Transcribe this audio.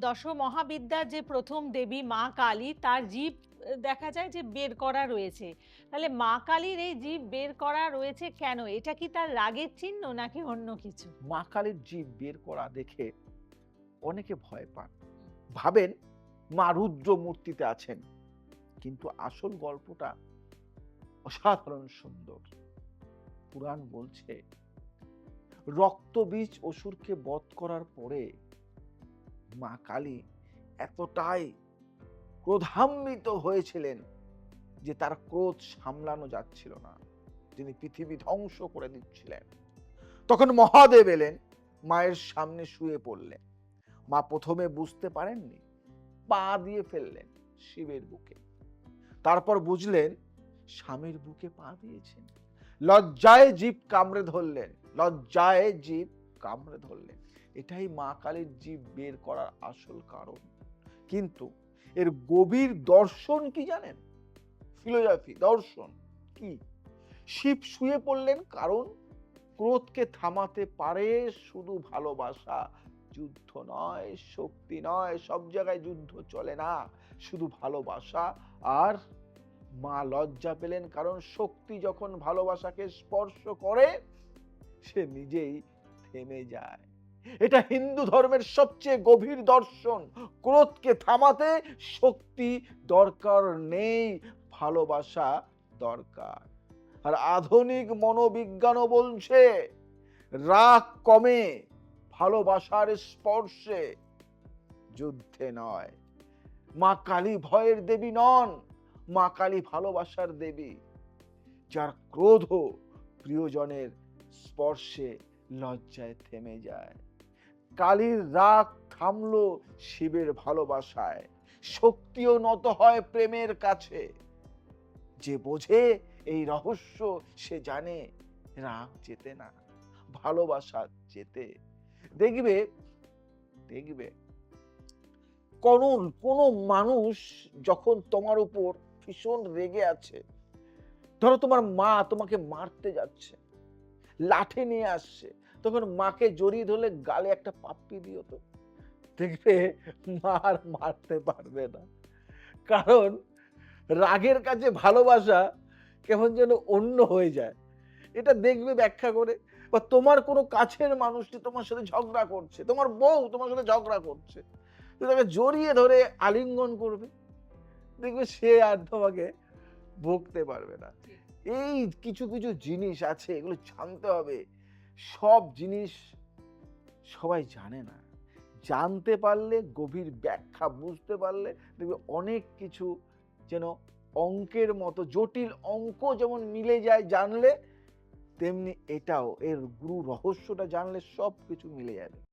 দশ মহাবিদ্যার যে প্রথম দেবী মা কালী, তার জীব দেখা যায় যে বের করা রয়েছে। তাহলে মা কালীর এই জীব বের করা রয়েছে কেন? এটা কি তার রাগের চিহ্ন নাকি অন্য কিছু? মা কালীর জিভ বের করা দেখে অনেকে ভয় পান, ভাবেন মা রুদ্র মূর্তিতে আছেন, কিন্তু আসল গল্পটা অসাধারণ সুন্দর। পুরাণ বলছে রক্তবীজ অসুরকে বধ করার পরে মা কালী এতটাই ক্রোধান্বিত হয়েছিলেন যে তার ক্রোধ সামলানো যাচ্ছিল না, তিনি পৃথিবী ধ্বংস করে দিচ্ছিলেন। তখন মহাদেব এলেন, মায়ের সামনে শুয়ে পড়লেন। মা প্রথমে বুঝতে পারেননি, পা দিয়ে ফেললেন শিবের বুকে। তারপর বুঝলেন স্বামীর বুকে পা দিয়েছেন। লজ্জায় জিভ কামড়ে ধরলেন, লজ্জায় জিভ কামড়ে ধরলেন। এটাই মা কালীর জিভ বের করার আসল কারণ। কিন্তু এর গভীর দর্শন কি জানেন? ফিলোসফি, দর্শন কি? শিব শুয়ে পড়লেন কারণ ক্রোধকে থামাতে পারে শুধু ভালোবাসা। যুদ্ধ নয়, শক্তি নয়, সব জায়গায় যুদ্ধ চলে না, শুধু ভালোবাসা। আর মা লজ্জা পেলেন কারণ শক্তি যখন ভালোবাসাকে স্পর্শ করে সে নিজেই থেমে যায়। এটা হিন্দু ধর্মের সবচেয়ে গভীর দর্শন। ক্রোধকে থামাতে শক্তি দরকার নেই, ভালোবাসা দরকার। আর আধুনিক মনোবিজ্ঞানও বলছে রাগ কমে ভালোবাসার স্পর্শে, যুদ্ধে নয়। মা কালী ভয়ের দেবী নন, মা কালী ভালোবাসার দেবী, যার ক্রোধ প্রিয়জনের স্পর্শে লজ্জায় থেমে যায়। কালীর রাগ থামলো শিবের ভালোবাসায়। শক্তিও নত হয় প্রেমের কাছে। যে বোঝে এই রহস্য সে জানে রাগ যেতে না, ভালোবাসা যেতে। দেখবে দেখবে কোন কোন মানুষ যখন তোমার উপর ভীষণ রেগে আছে, ধরো তোমার মা তোমাকে মারতে যাচ্ছে, লাঠি নিয়ে আসছে, তখন মাকে জড়িয়ে ধরলে গালে একটা পাপ্পি দিও তো, দেখবে মা আর মারতে পারবে না। কারণ রাগের কাছে ভালোবাসা কেমন যেন অন্য হয়ে যায়। এটা দেখবে ব্যাখ্যা করে। বা তোমার কোনো কাছের মানুষটি তোমার সাথে ঝগড়া করছে, তোমার বউ তোমার সাথে ঝগড়া করছে, তুমি তাকে জড়িয়ে ধরে আলিঙ্গন করবে, দেখবে সে আর তোমাকে বকতে পারবে না। এই কিছু কিছু জিনিস আছে, এগুলো জানতে হবে। সব জিনিস সবাই জানে না। জানতে পারলে, গভীর ব্যাখ্যা বুঝতে পারলে দেখবে অনেক কিছু যেন অঙ্কের মতো, জটিল অঙ্ক যেমন মিলে যায় জানলে, তেমনি এটাও এর গুরু রহস্যটা জানলে সবকিছু মিলে যাবে।